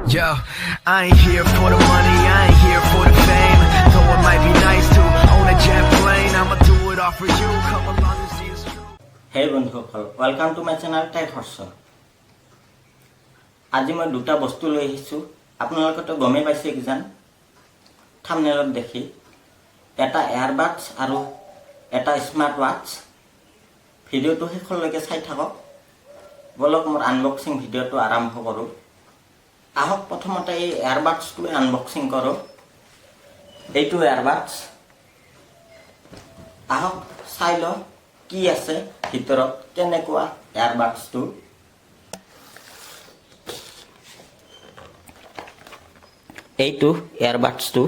Yo, I ain't here for the money, I ain't here for the fame. Though it might be nice to own a jet plane, I'ma do it all for you. Come along and see it's true. Hey বন্ধুসকল, welcome to my channel tech Harsh. আজি মই দুটা বস্তু লৈ আহিছোঁ। আপোনালোকেতো গমেই পাইছে কিজান থাম্বনেলত দেখি, এটা এয়াৰবাডছ আৰু এটা স্মাৰ্ট ৱাটচ। ভিডিঅ'টো শেষলৈকে চাই থাকক। বলক মোৰ আনবক্সিং ভিডিঅ'টো আৰম্ভ কৰোঁ। আহক প্ৰথমতে এই এয়াৰবাডছটো আনবক্সিং কৰোঁ। এইটো এয়াৰবাডছ। আহক চাই লওঁ কি আছে ভিতৰত, কেনেকুৱা এয়াৰবাডছটো। এইটো এয়াৰবাডছটো।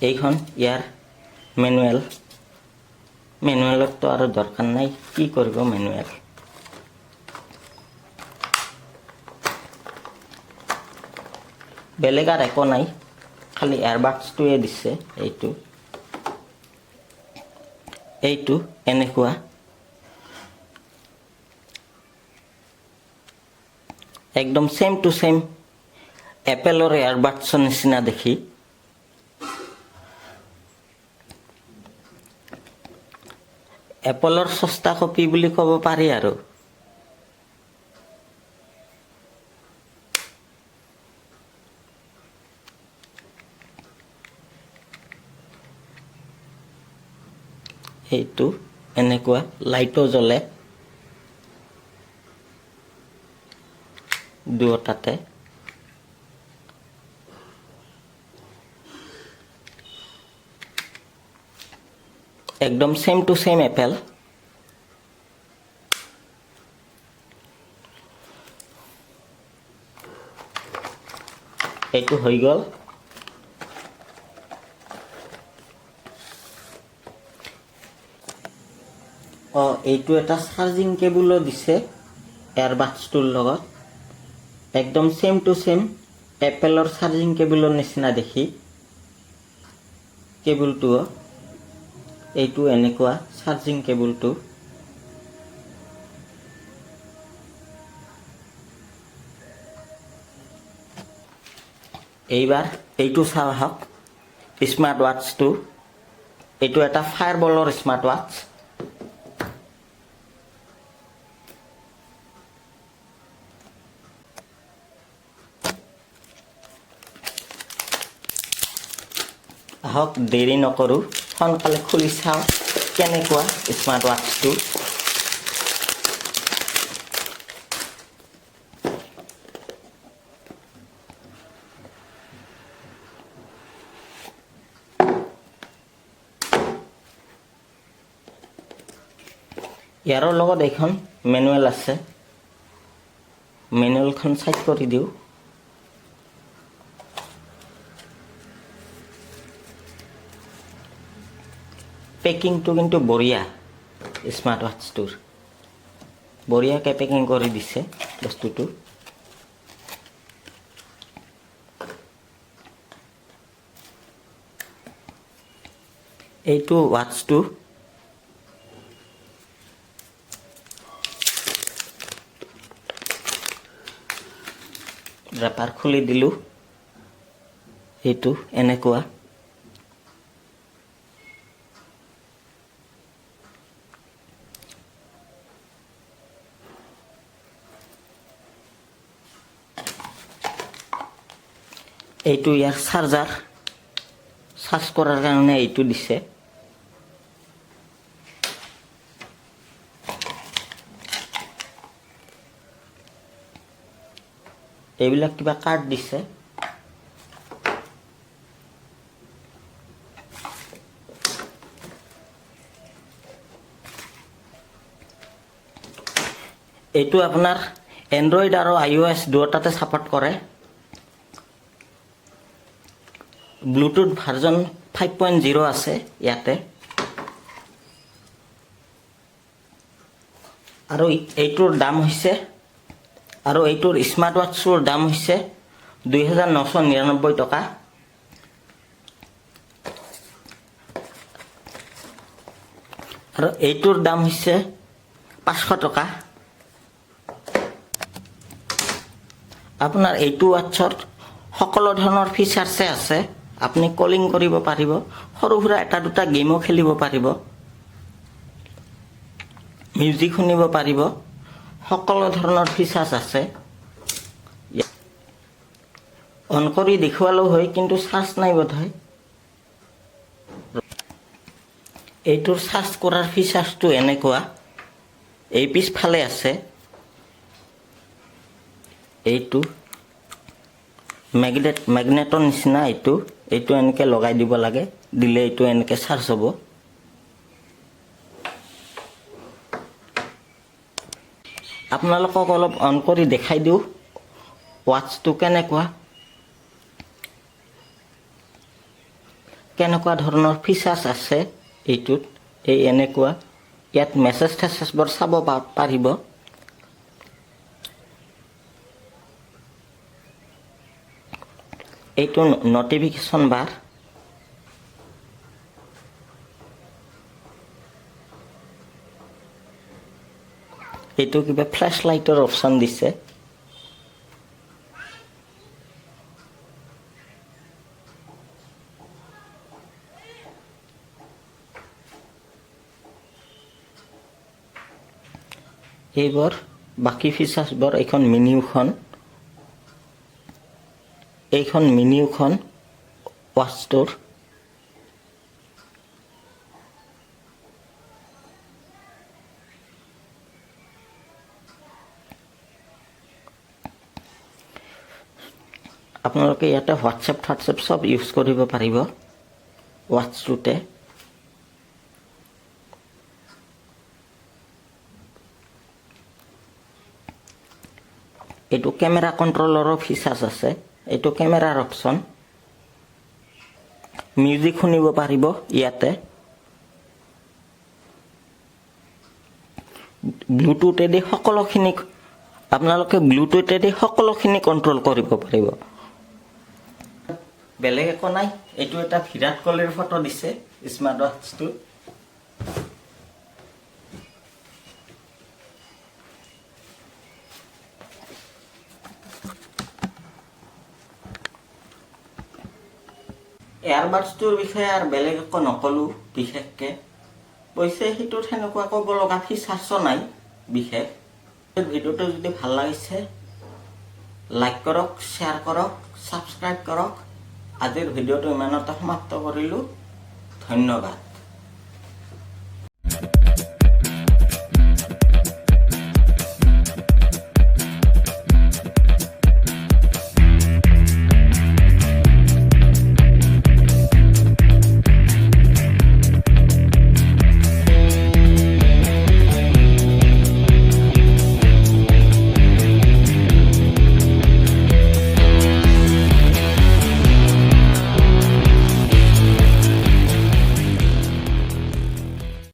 এইখন ইয়াৰ মেনুৱেলতো আৰু দৰকাৰ নাই, কি কৰিব মেনুৱেল। বেলেগ আৰু একো নাই, খালি এয়াৰবাডছটোৱে দিছে। এইটো এনেকুৱা একদম সেম টু সেম এপেলৰ এয়াৰবাডছৰ নিচিনা দেখি। এপলৰ সস্তা কপি বুলি ক'ব পাৰি আৰু। এইটো এনেকুৱা লাইটো জ্বলে দুয়োটাতে। একদম সেম টু সেম এপেল। এইটো হৈ গ'ল। এইটো এটা চাৰ্জিং কেবুলো দিছে এয়াৰবাডছটোৰ লগত। একদম সেম টু সেম এপেলৰ চাৰ্জিং কেবুলৰ নিচিনা দেখি কেবুলটো। এইটো এনেকুৱা চাৰ্জিং কেবুলটো। এইবাৰ এইটো চাওঁ আহক, স্মাৰ্ট ৱাটচটো। এইটো এটা ফায়াৰবলৰ স্মাৰ্ট ৱাটচ। আহক দেৰি নকৰোঁ, সোনকালে খুলি চাওঁ কেনেকুৱা স্মাৰ্ট ৱাটচটো। ইয়াৰ লগত এইখন মেনুৱেল আছে। মেনুৱেলখন চাইড কৰি দিওঁ। পেকিংটো কিন্তু বঢ়িয়া, স্মাৰ্ট ৱাটচটোৰ বঢ়িয়াকৈ পেকিং কৰি দিছে বস্তুটো। এইটো ৱাটচটো ৰেপাৰ খুলি দিলোঁ। এইটো এনেকুৱা। এইটো ইয়াৰ চাৰ্জাৰ, চাৰ্জ কৰাৰ কাৰণে এইটো দিছে। এইবিলাক কিবা কাৰ্ড দিছে। এইটো আপোনাৰ এণ্ড্ৰইড আৰু iOS দুয়োটাতে ছাপোৰ্ট কৰে। ব্লুটুথ ভাৰ্জন 5.0 আছে ইয়াতে। আৰু এইটোৰ দাম হৈছে, আৰু এইটোৰ স্মাৰ্ট ৱাটচৰ দাম হৈছে 2999 টকা। আৰু এইটোৰ দাম হৈছে 500 টকা। আপোনাৰ এইটো ৱাটচত সকলো ধৰণৰ ফিচাৰ্ছে আছে। আপুনি কলিং কৰিব পাৰিব, সৰু সুৰা এটা দুটা গেমো খেলিব পাৰিব, মিউজিক শুনিব পাৰিব, সকলো ধৰণৰ ফিচাৰ্ছ আছে। অন কৰি দেখুৱালেও হয়, কিন্তু চাৰ্জ নাই বোধহয়। এইটোৰ চাৰ্জ কৰাৰ ফিচাৰ্ছটো এনেকুৱা, এই পিছফালে আছে। এইটো মেগনেটৰ নিচিনা। এইটো এনেকৈ লগাই দিব লাগে, দিলে এইটো এনেকৈ চাৰ্জ হ'ব। আপোনালোকক অলপ অন কৰি দেখাই দিওঁ ৱাটচটো কেনেকুৱা ধৰণৰ ফিচাৰ্ছ আছে এইটোত। এনেকুৱা ইয়াত মেছেজ থেছেজবোৰ চাব পাৰিব। এইটো নটিফিকেশ্যন বাৰ। এইটো কিবা ফ্লেছ লাইটৰ অপশ্যন দিছে। এইবোৰ বাকী ফিচাৰ্ছবোৰ। এইখন মিনিউখন ৱাটচটোৰ। আপোনালোকে ইয়াতে হোৱাটছএপ চব ইউজ কৰিব পাৰিব ৱাটচটোতে। এইটো কেমেৰা কণ্ট্ৰলৰো ফিচাৰ্ছ আছে। এইটো কেমেৰাৰ অপশ্যন। মিউজিক শুনিব পাৰিব ইয়াতে। ব্লুটুথেদি সকলোখিনি কণ্ট্ৰল কৰিব পাৰিব। বেলেগ একো নাই। এইটো এটা বিৰাট কোহলিৰ ফটো দিছে স্মাৰ্ট ৱাটচটো। এয়াৰবাডছটোৰ বিষয়ে আৰু বেলেগ একো নকলোঁ বিশেষকৈ। পইচা সেইটোত সেনেকুৱা ক'ব লগা ফিচাৰ্ছো নাই বিশেষ। ভিডিঅ'টো যদি ভাল লাগিছে লাইক কৰক, শ্বেয়াৰ কৰক, ছাবস্ক্ৰাইব কৰক। আজিৰ ভিডিঅ'টো ইমানতে সমাপ্ত কৰিলোঁ। ধন্যবাদ।